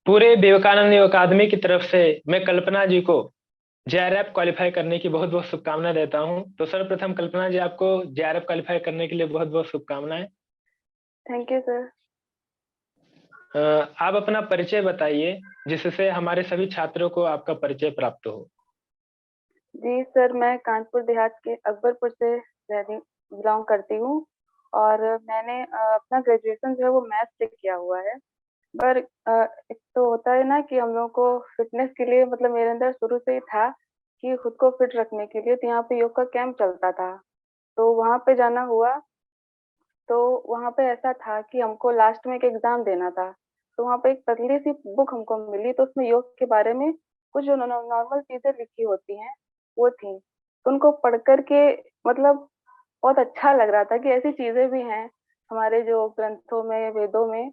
पूरे विवेकानंद योग अकादमी की तरफ से मैं कल्पना जी को जेआरएफ क्वालिफाई करने की बहुत बहुत शुभकामनाएं देता हूं। तो सर्वप्रथम कल्पना जी, आपको जेआरएफ क्वालिफाई करने के लिए बहुत बहुत शुभकामनाएं। Thank you sir. आप अपना परिचय बताइए, जिससे हमारे सभी छात्रों को आपका परिचय प्राप्त हो। जी सर, मैं कानपुर देहात के अकबरपुर से रहती बिलोंग करती हूँ। और मैंने अपना ग्रेजुएशन जो है वो मैथ से किया हुआ है। पर एक तो होता है ना कि हम लोगों को फिटनेस के लिए, मतलब मेरे अंदर शुरू से ही था कि खुद को फिट रखने के लिए, तो यहाँ पे योग का कैंप चलता था, तो वहाँ पे जाना हुआ। तो वहाँ पे ऐसा था कि हमको लास्ट में एक एग्जाम देना था। तो वहाँ पे एक पतली सी बुक हमको मिली, तो उसमें योग के बारे में कुछ जो नॉर्मल चीजें लिखी होती हैं वो थी। तो उनको पढ़ करके, मतलब बहुत अच्छा लग रहा था कि ऐसी चीजें भी हैं हमारे जो ग्रंथों में, वेदों में।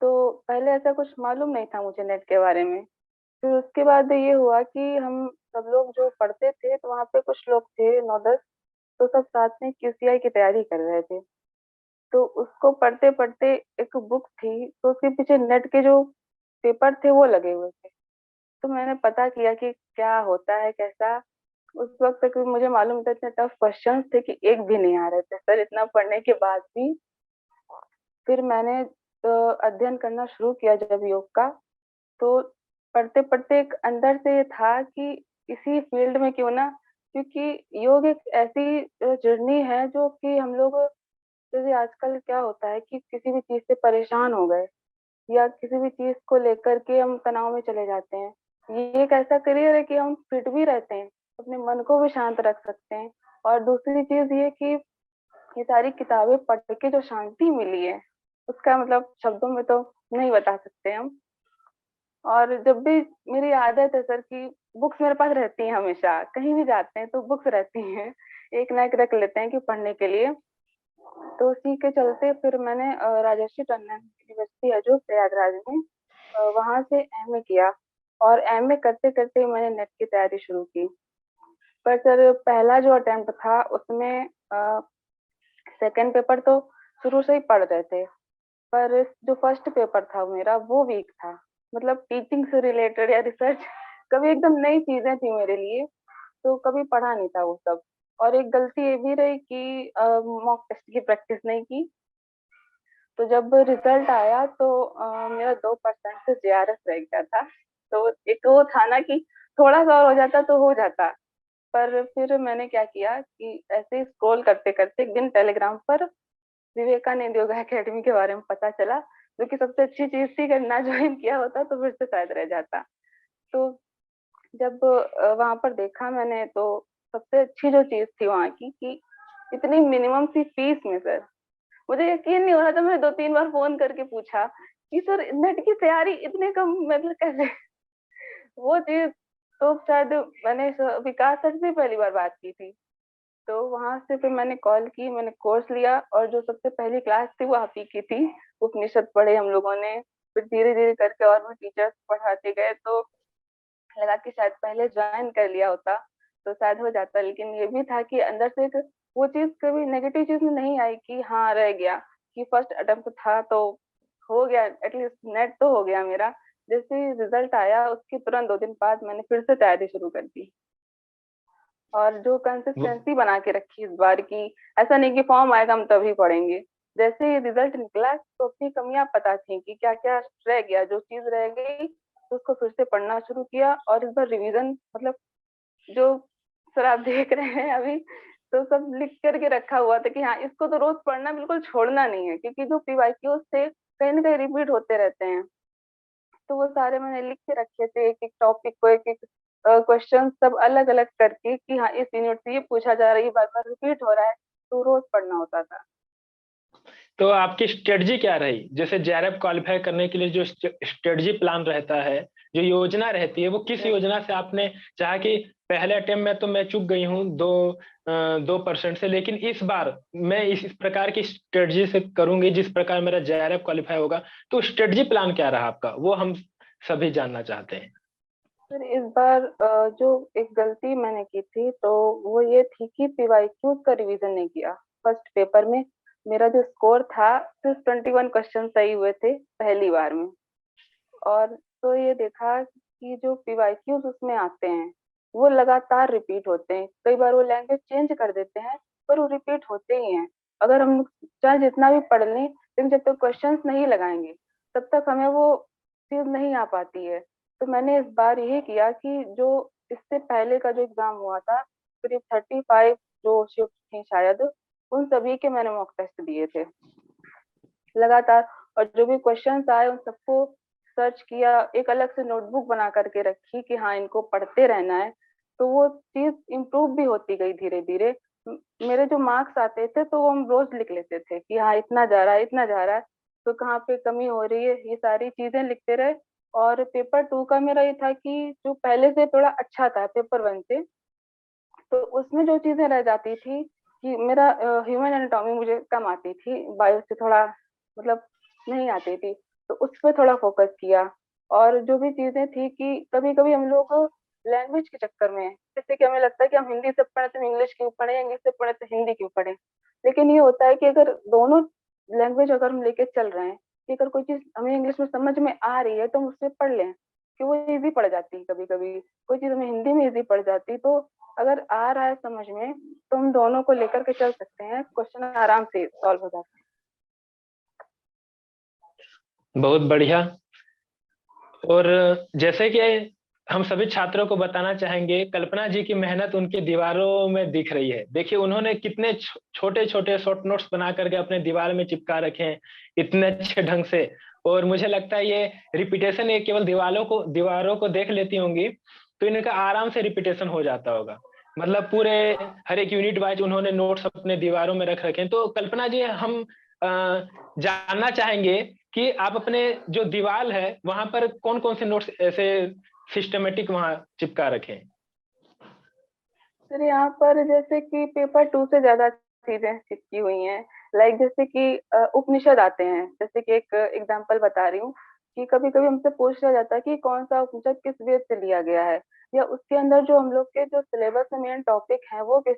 तो पहले ऐसा कुछ मालूम नहीं था मुझे नेट के बारे में। फिर उसके बाद ये हुआ कि हम सब लोग जो पढ़ते थे, तो वहाँ पे कुछ लोग थे 9-10, तो सब साथ में QCI की तैयारी कर रहे थे। तो उसको पढ़ते पढ़ते एक बुक थी, तो उसके पीछे नेट के जो पेपर थे वो लगे हुए थे। तो मैंने पता किया कि क्या होता है कैसा। उस वक्त तक भी मुझे मालूम था, इतने टफ क्वेश्चंस थे कि एक भी नहीं आ रहे थे सर, इतना पढ़ने के बाद भी। फिर मैंने अध्ययन करना शुरू किया जब योग का। तो पढ़ते पढ़ते एक अंदर से ये था कि इसी फील्ड में क्यों ना, क्योंकि योग एक ऐसी जर्नी है जो कि हम लोग, जैसे आजकल क्या होता है कि किसी भी चीज से परेशान हो गए या किसी भी चीज को लेकर के हम तनाव में चले जाते हैं। ये एक ऐसा करियर है कि हम फिट भी रहते हैं, अपने मन को भी शांत रख सकते हैं। और दूसरी चीज ये कि ये सारी किताबें पढ़ के जो शांति मिली है, उसका मतलब शब्दों में तो नहीं बता सकते हम। और जब भी, मेरी आदत है सर कि बुक्स मेरे पास रहती हैं, हमेशा कहीं भी जाते हैं तो बुक्स रहती हैं, एक ना एक रख लेते हैं कि पढ़ने के लिए। तो उसी के चलते फिर मैंने राजर्षि टंडन यूनिवर्सिटी है जो प्रयागराज में, वहां से MA किया। और MA करते करते मैंने नेट की तैयारी शुरू की। पर सर पहला जो अटेम्प्ट था उसमें सेकंड पेपर तो शुरू से ही पढ़ रहे थे, पर जो फर्स्ट पेपर था मेरा वो वीक था। मतलब टीचिंग से रिलेटेड या रिसर्च, कभी एकदम नई चीजें थी मेरे लिए, तो कभी पढ़ा नहीं था वो सब। और एक गलती ये भी रही कि मॉक टेस्ट की प्रैक्टिस नहीं की। तो जब रिजल्ट आया तो मेरा 2% से JRF रह गया था। तो एक वो था ना कि थोड़ा सा और हो जाता तो हो जाता। पर फिर मैंने क्या किया कि ऐसे ही स्क्रॉल करते करते एक दिन टेलीग्राम पर विवेकानंद योगा एकेडमी के बारे में पता चला, जो कि सबसे अच्छी चीज थी। अगर ना ज्वाइन किया होता तो फिर से शायद रह जाता। तो जब वहां पर देखा मैंने, तो सबसे अच्छी जो चीज थी वहां की कि इतनी मिनिमम सी फीस में सर, मुझे यकीन नहीं हो रहा था। मैंने 2-3 बार फोन करके पूछा कि सर नेट की तैयारी इतने कम, मतलब कैसे। वो चीज तो शायद मैंने विकास सर से पहली बार बात की थी। तो वहां से फिर मैंने कॉल की, मैंने कोर्स लिया, और जो सबसे पहली क्लास थी वो आप ही की थी। उपनिषद पढ़े हम लोगों ने। फिर धीरे धीरे करके और भी टीचर्स पढ़ाते गए, तो लगा कि शायद पहले ज्वाइन कर लिया होता तो शायद हो जाता। लेकिन ये भी था कि अंदर से एक वो चीज, कभी नेगेटिव चीज में नहीं आई कि हाँ रह गया, कि फर्स्ट अटेम्प्ट था तो हो गया, एटलीस्ट नेट तो हो गया मेरा। जैसे ही रिजल्ट आया उसके तुरंत 2 दिन बाद मैंने फिर से तैयारी शुरू कर दी। और जो वो- कंसिस्टेंसी बना के रखी इस बार की, ऐसा नहीं कि फॉर्म आएगा हम तभी पढ़ेंगे। जैसे ही रिजल्ट निकला तो अपनी कमियां पता थी कि क्या क्या रह गया, जो चीज रह गई तो उसको फिर से पढ़ना शुरू किया। और इस बार रिवीजन, मतलब जो सर आप देख रहे हैं अभी, तो सब लिख करके रखा हुआ था कि हाँ इसको तो रोज पढ़ना, बिल्कुल छोड़ना नहीं है, क्योंकि जो PYQs थे कहीं ना कहीं रिपीट होते रहते हैं। तो वो सारे मैंने लिख के रखे थे, एक एक टॉपिक को, एक एक क्वेश्चन सब अलग अलग करके कि हाँ इस यूनिट से ये पूछा जा रहा है, ये बार बार रिपीट हो रहा है, तो रोज पढ़ना होता था। तो आपकी स्ट्रेटजी क्या रही, जैसे जेआरएफ क्वालिफाई करने के लिए जो स्ट्रेटजी प्लान रहता है, जो योजना रहती है, वो किस जी योजना से आपने चाहा कि पहले अटेम्प्ट में तो मैं चूक गई हूँ 2% से, लेकिन इस बार मैं इस प्रकार की स्ट्रेटजी से करूंगी जिस प्रकार मेरा जेआरएफ क्वालिफाई होगा। तो स्ट्रेटजी प्लान क्या रहा आपका, वो हम सभी जानना चाहते हैं। फिर इस बार जो एक गलती मैंने की थी, तो वो ये थी कि PYQ का रिवीजन नहीं किया। फर्स्ट पेपर में मेरा जो स्कोर था, सिर्फ 21 क्वेश्चन सही हुए थे पहली बार में। और तो ये देखा कि जो पीवाईक्यूज उसमें आते हैं वो लगातार रिपीट होते हैं। कई बार वो लैंग्वेज चेंज कर देते हैं पर वो रिपीट होते ही हैं। अगर हम चाहे जितना भी पढ़ लें लेकिन जब तक क्वेश्चंस नहीं लगाएंगे तब तक हमें वो चीज नहीं आ पाती है। तो मैंने इस बार यही किया कि जो इससे पहले का जो एग्जाम हुआ था, करीब 35 जो शिफ्ट थी शायद, उन सभी के मैंने मॉक टेस्ट दिए थे लगातार। और जो भी क्वेश्चंस आए उन सबको सर्च किया, एक अलग से नोटबुक बना करके रखी कि हाँ इनको पढ़ते रहना है। तो वो चीज इम्प्रूव भी होती गई धीरे धीरे। मेरे जो मार्क्स आते थे तो वो हम रोज लिख लेते थे कि हाँ इतना जा रहा है, इतना जा रहा है, तो कहाँ पे कमी हो रही है, ये सारी चीजें लिखते रहे। और पेपर 2 का मेरा ये था कि जो पहले से थोड़ा अच्छा था पेपर 1 से, तो उसमें जो चीजें रह जाती थी कि मेरा ह्यूमन एनाटॉमी मुझे कम आती थी, बायो से थोड़ा मतलब नहीं आती थी, तो उस पर थोड़ा फोकस किया। और जो भी चीजें थी कि कभी कभी हम लोग लैंग्वेज के चक्कर में, जैसे कि हमें लगता है कि हम हिंदी से पढ़े तो इंग्लिश क्यों पढ़े, इंग्लिश से पढ़े तो हिंदी क्यों पढ़े। लेकिन ये होता है कि अगर दोनों लैंग्वेज अगर हम लेके चल रहे हैं कि अगर कोई चीज हमें इंग्लिश में समझ में आ रही है तो हम उससे पढ़ लें, कि वो इजी पड़ जाती है। कभी कभी कोई चीज हमें हिंदी में इजी पड़ जाती है, तो अगर आ रहा है समझ में तो हम दोनों को लेकर के चल सकते हैं, क्वेश्चन आराम से सॉल्व हो जाते बहुत बढ़िया। और जैसे कि हम सभी छात्रों को बताना चाहेंगे, कल्पना जी की मेहनत उनकी दीवारों में दिख रही है। देखिए उन्होंने कितने छोटे छोटे शॉर्ट नोट्स बना करके अपने दीवार में चिपका रखे हैं इतने अच्छे ढंग से। और मुझे लगता है ये रिपीटेशन, ये केवल दीवारों को देख लेती होंगी तो इनका आराम से रिपीटेशन हो जाता होगा। मतलब पूरे हर एक यूनिट वाइज उन्होंने नोट्स अपने दीवारों में रख रखे हैं। तो कल्पना जी, हम जानना चाहेंगे कि आप अपने जो दीवार है वहां पर कौन कौन से नोट्स ऐसे सिस्टमेटिक वहां चिपका रखे हैं। सर यहाँ पर जैसे कि पेपर 2 से ज्यादा चीजें चिपकी हुई हैं। लाइक जैसे कि उपनिषद आते हैं, जैसे कि एक एग्जांपल बता रही हूँ कि कभी कभी हमसे पूछ लिया जाता है कि कौन सा उपनिषद किस वेद से लिया गया है, या उसके अंदर जो हम लोग के जो सिलेबस में मेन टॉपिक हैं वो किस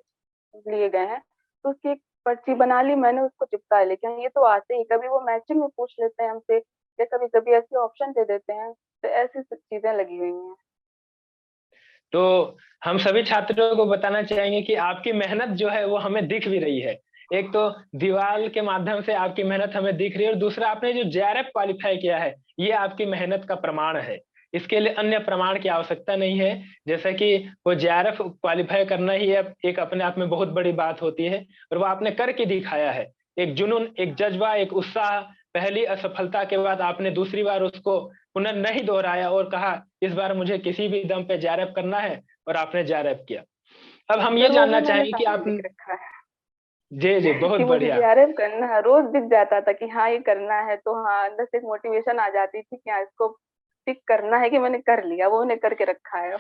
लिए गए हैं। तो उसकी एक पर्ची बना ली मैंने, उसको चिपका लेकिन ये तो आते ही, कभी वो मैचिंग में पूछ लेते हैं हमसे, या कभी कभी ऐसे ऑप्शन दे देते हैं। तो ऐसी सब चीजें लगी हुई हैं। तो हम सभी छात्रों को बताना चाहेंगे कि आपकी मेहनत जो है वो हमें दिख भी रही है। एक तो दीवार के माध्यम से आपकी मेहनत हमें दिख रही है, और दूसरा आपने जो जेआरएफ क्वालिफाई किया है ये आपकी मेहनत का प्रमाण है। इसके लिए अन्य प्रमाण की आवश्यकता नहीं है। जैसा कि वो जेआरएफ क्वालिफाई करना ही एक अपने आप में बहुत बड़ी बात होती है, और वो आपने करके दिखाया है। एक जुनून, एक जज्बा, एक उत्साह। पहली असफलता के बाद आपने दूसरी बार उसको पुनः नहीं दोहराया और कहा इस बार मुझे किसी भी दम पे जेआरएफ करना है, और आपने जेआरएफ किया। अब हम ये सर वो भी जानना मैंने चाहेंगे कि सामने आप। लिख रखा है जी जी, बहुत कि मुझे बढ़िया। जेआरएफ करना है, रोज दिख जाता था कि हाँ ये करना है, तो हाँ अंदर से एक मोटिवेशन आ जाती थी कि हाँ इसको टिक करना है, कि मैंने कर लिया, वो उन्हें करके रखा है।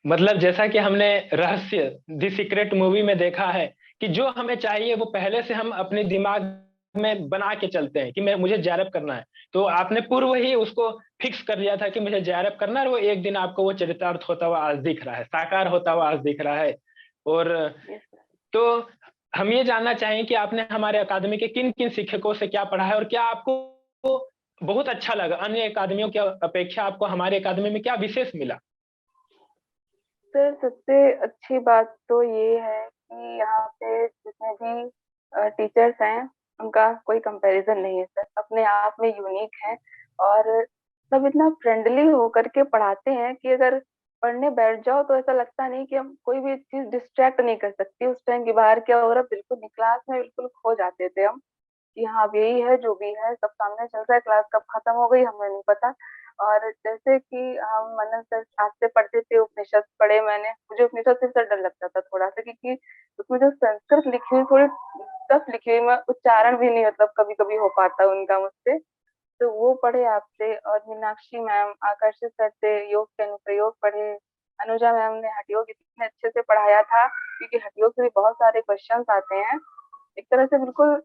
मतलब जैसा कि हमने रहस्य द सीक्रेट मूवी में देखा है कि जो हमें चाहिए वो पहले से हम अपने दिमाग में बना के चलते हैं कि मुझे जेआरएफ करना है। तो आपने पूर्व ही उसको फिक्स कर लिया था कि मुझे जेआरएफ करना है, और वो एक दिन आपको वो चरितार्थ होता हुआ आज दिख रहा है, साकार होता हुआ आज दिख रहा है। और यस सर। तो हम ये जानना चाहेंगे कि आपने हमारे अकादमी के किन किन शिक्षकों से क्या पढ़ा है, और क्या आपको बहुत अच्छा लगा, अन्य अकादमियों की अपेक्षा आपको हमारे अकादमी में क्या विशेष मिला। सर सबसे अच्छी बात तो ये है कि यहाँ पे जितने भी टीचर्स हैं उनका कोई कंपैरिजन नहीं है सर, अपने आप में यूनिक है। और सब इतना फ्रेंडली होकर के पढ़ाते हैं कि अगर पढ़ने बैठ जाओ तो ऐसा लगता नहीं कि हम कोई भी चीज डिस्ट्रैक्ट नहीं कर सकती उस टाइम की, बाहर क्या हो रहा है बिल्कुल नहीं, क्लास में बिल्कुल खो जाते थे हम कि हाँ अब यही है जो भी है, सब सामने चल रहा है, क्लास कब खत्म हो गई हमें नहीं पता। और जैसे कि हम मनन सर आज से पढ़ते थे, उपनिषद पढ़े मैंने, मुझे उपनिषद से डर लगता था थोड़ा सा, क्योंकि उसमें जो संस्कृत लिखी हुई थोड़ी टफ लिखी हुई, मैं उच्चारण भी नहीं मतलब कभी कभी हो पाता उनका मुझसे। तो वो पढ़े आपसे, और मीनाक्षी मैम, आकर्षित सर से योग के अनुप्रयोग पढ़े, अनुजा मैम ने हठयोग इतने अच्छे से पढ़ाया था, क्योंकि हठयोग से भी बहुत सारे क्वेश्चंस आते हैं एक तरह से बिल्कुल,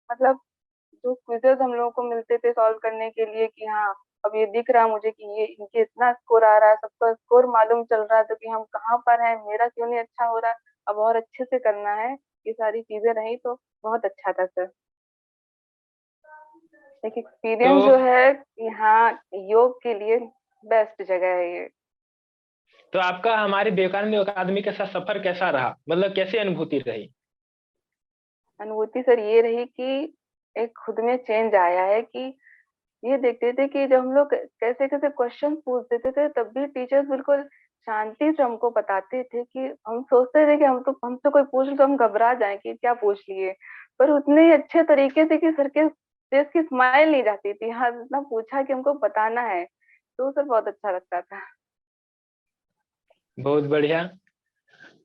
मतलब जो क्विजेज हम लोगों को मिलते थे सॉल्व करने के लिए कि हाँ अब ये दिख रहा है मुझे कि ये इनके इतना स्कोर आ रहा है, सबका स्कोर मालूम चल रहा है, तो कि हम कहाँ पर हैं, मेरा क्यों नहीं अच्छा हो रहा, अब और अच्छे से करना है, ये सारी चीजें रही तो बहुत अच्छा था सर। एक तो एक्सपीरियंस जो है कि हाँ, योग के लिए बेस्ट जगह है ये। तो आपका हमारे विवेकानंद अकादमी के साथ सफर कैसा रहा, मतलब कैसी अनुभूति रही? अनुभूति सर ये रही कि एक खुद में चेंज आया है कि ये देखते थे कि जब हम लोग कैसे कैसे क्वेश्चन पूछ देते थे तब भी टीचर्स बिल्कुल शांति से हमको बताते थे कि हम सोचते थे कि हम तो हमसे कोई पूछ ले तो हम घबरा जाएं कि क्या पूछ लिए, पर उतने ही अच्छे तरीके से कि सर के फेस की स्माइल नहीं जाती थी, हाँ इतना पूछा कि हमको बताना है, तो सर बहुत अच्छा लगता था। बहुत बढ़िया।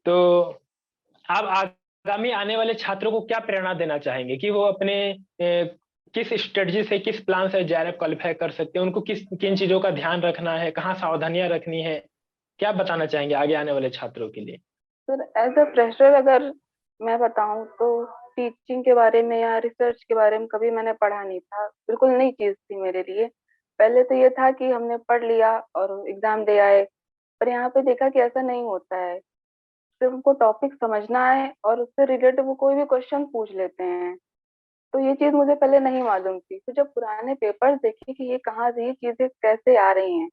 तो आप आगामी आने वाले छात्रों को क्या प्रेरणा देना चाहेंगे कि वो अपने किस स्ट्रेटजी से, किस प्लान से जेआरएफ क्वालिफाई कर सकते हैं? उनको किस किन चीजों का ध्यान रखना है, कहाँ सावधानियां रखनी है, क्या बताना चाहेंगे आगे आने वाले छात्रों के लिए? सर एज अ फ्रेशर अगर मैं बताऊं तो टीचिंग के बारे में या रिसर्च के बारे में कभी मैंने पढ़ा नहीं था, बिल्कुल नई चीज थी मेरे लिए। पहले तो ये था कि हमने पढ़ लिया और एग्जाम दे आए, पर यहाँ पे देखा कि ऐसा नहीं होता है। सिर्फ उनको टॉपिक समझना है और उससे रिलेटेड वो कोई भी क्वेश्चन पूछ लेते हैं। तो ये चीज मुझे पहले नहीं मालूम थी, फिर जब पुराने पेपर्स देखे कि ये कहाँ से ये चीजें कैसे आ रही हैं,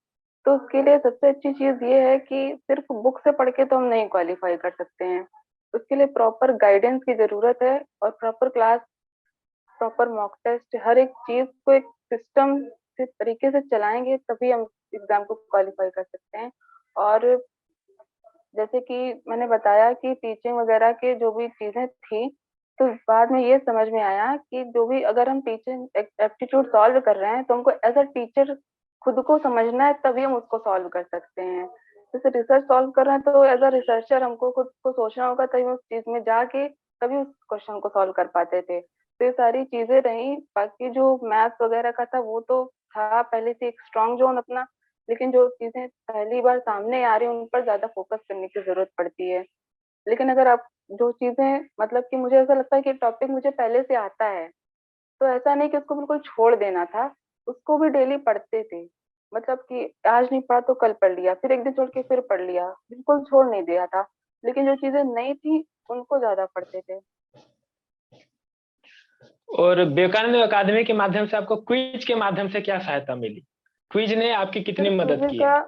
तो उसके लिए सबसे अच्छी चीज ये है कि सिर्फ बुक से पढ़ के तो हम नहीं क्वालिफाई कर सकते हैं। उसके लिए प्रॉपर गाइडेंस की जरूरत है और proper class, proper mock test, हर एक चीज को एक सिस्टम से तरीके से चलाएंगे तभी हम एग्जाम को क्वालिफाई कर सकते हैं। और जैसे कि मैंने बताया कि टीचिंग वगैरह के जो भी चीजें थी, तो बाद में ये समझ में आया कि जो भी अगर हम टीचिंग एप्टीट्यूड सॉल्व कर रहे हैं तो हमको एज अ टीचर खुद को समझना है तभी हम उसको सॉल्व कर सकते हैं। जैसे रिसर्च सॉल्व कर रहे हैं तो एज अ रिसर्चर हमको खुद को सोचना होगा तभी उस चीज में जाके तभी उस क्वेश्चन को सॉल्व कर पाते थे। तो ये सारी चीजें रही, बाकी जो मैथ्स वगैरह का था वो तो था पहले से एक स्ट्रांग जोन अपना, लेकिन जो चीजें पहली बार सामने आ रही हैं उन पर ज्यादा फोकस करने की जरूरत पड़ती है। लेकिन अगर आप जो चीजें मतलब कि मुझे ऐसा लगता है कि टॉपिक मुझे पहले से आता है तो ऐसा नहीं कि उसको बिल्कुल छोड़ देना था, उसको भी डेली पढ़ते थे। मतलब कि आज नहीं पढ़ा तो कल पढ़ लिया, फिर एक दिन छोड़ के फिर पढ़ लिया, बिल्कुल छोड़ नहीं दिया था। लेकिन जो चीजें नई थी उनको ज्यादा पढ़ते थे। और विवेकानंद अकादमी के माध्यम से आपको क्विज के माध्यम से क्या सहायता मिली? क्विज ने आपकी कितनी फिर मदद क्विज की है? का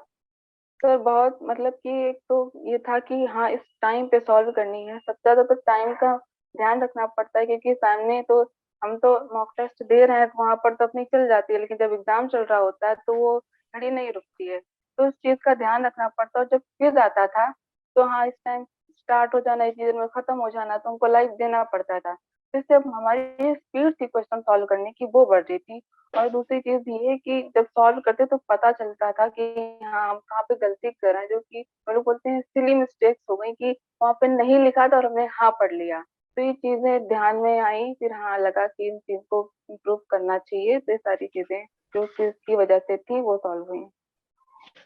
सर बहुत मतलब कि एक तो ये था कि हाँ इस टाइम पे सॉल्व करनी है, सबसे ज्यादा तो टाइम का ध्यान रखना पड़ता है क्योंकि सामने तो हम तो मॉक टेस्ट दे रहे हैं तो वहां पर तो अपनी चल जाती है, लेकिन जब एग्जाम चल रहा होता है तो वो घड़ी नहीं रुकती है, तो उस चीज का ध्यान रखना पड़ता है। और जब क्विज आता था तो हाँ इस टाइम स्टार्ट हो जाना, इतनी देर में खत्म हो जाना, तो हमको लाइव देना पड़ता था। तो इससे अब हमारी स्पीड थी क्वेश्चन सॉल्व करने की वो बढ़ रही थी। और दूसरी चीज ये है कि जब सॉल्व करते तो पता चलता था कि हाँ हम कहाँ पे गलती कर रहे हैं, जो कि हम लोग बोलते हैं सिली मिस्टेक्स हो गई कि वहां पे नहीं लिखा था और हमने हाँ पढ़ लिया। तो ये चीजें ध्यान में आई, फिर हाँ लगा कि इन चीज को इम्प्रूव करना चाहिए, तो ये सारी चीजें जो चीज की वजह से थी वो सॉल्व हुई।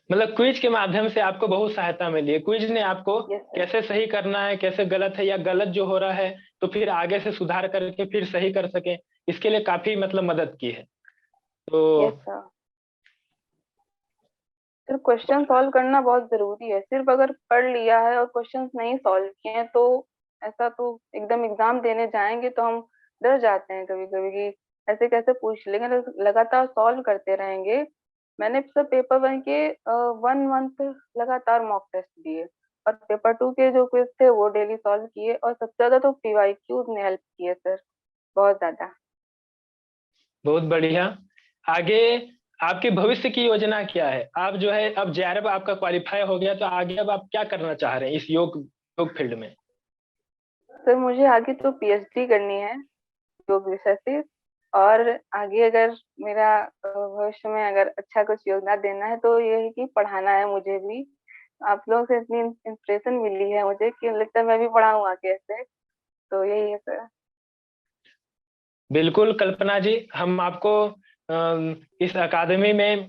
मतलब क्विज के माध्यम से आपको बहुत सहायता मिली है, क्विज ने आपको यस सर। कैसे सही करना है, कैसे गलत है, या गलत जो हो रहा है तो फिर आगे से सुधार करके फिर सही कर सके, इसके लिए काफी मतलब मदद की है। यस तो सर। सिर्फ क्वेश्चन सॉल्व करना बहुत जरूरी है, सिर्फ अगर पढ़ लिया है और क्वेश्चंस नहीं सॉल्व किए हैं तो ऐसा तो एकदम एग्जाम देने जाएंगे तो हम डर जाते हैं कभी कभी कि ऐसे कैसे पूछ, लेकिन अगर लगातार सॉल्व करते रहेंगे। मैंने सब पेपर वन के 1 मंथ लगातार मॉक टेस्ट दिए और पेपर टू के जो क्विज थे वो डेली सॉल्व किए, और सबसे ज्यादा तो पीवाईक्यूज ने हेल्प किए सर, बहुत ज्यादा। बहुत बढ़िया। आगे आपके भविष्य की योजना क्या है? आप जो है अब जेआरएफ आपका क्वालिफाई हो गया, तो आगे अब आप क्या करना चाह रहे हैं इस योग योग फील्ड में? सर मुझे आगे तो पीएचडी करनी है योग विषय से, और आगे अगर मेरा भविष्य में अगर अच्छा कुछ योगदान देना है तो ये है कि पढ़ाना है मुझे भी। आप लोगों से इतनी इंस्पिरेशन मिली है मुझे कि लगता है मैं भी पढ़ाऊँ आगे ऐसे, तो यही है सर। बिल्कुल कल्पना जी, हम आपको इस अकादमी में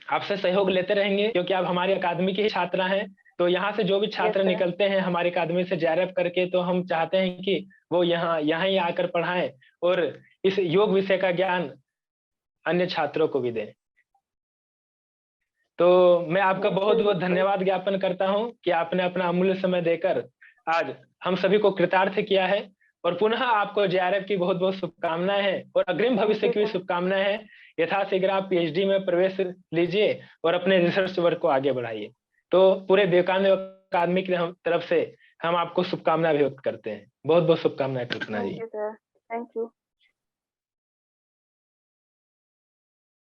आपसे सहयोग लेते रहेंगे, क्योंकि आप हमारी अकादमी की ही छात्रा हैं। तो यहाँ से जो भी यस छात्र सर। निकलते हैं हमारी अकादमी से जेआरएफ करके, तो हम चाहते हैं कि वो यहाँ यहाँ ही आकर पढ़ाएं और इस योग विषय का ज्ञान अन्य छात्रों को भी दें। तो मैं आपका यस बहुत सर बहुत बिल्कुल। धन्यवाद ज्ञापन करता हूं कि आपने अपना अमूल्य समय देकर आज हम सभी को कृतार्थ किया है। और पुनः आपको जेआरएफ की बहुत बहुत शुभकामनाएं हैं और अग्रिम भविष्य की भी शुभकामनाएं हैं। यथाशीघ्र आप पीएचडी में प्रवेश लीजिए और अपने रिसर्च वर्क को आगे बढ़ाइए। तो पूरे विवेकानंद अकादमी की तरफ से हम आपको शुभकामनाएं व्यक्त करते हैं। बहुत बहुत शुभकामनाएं Kalpana ji. Thank you sir, thank you.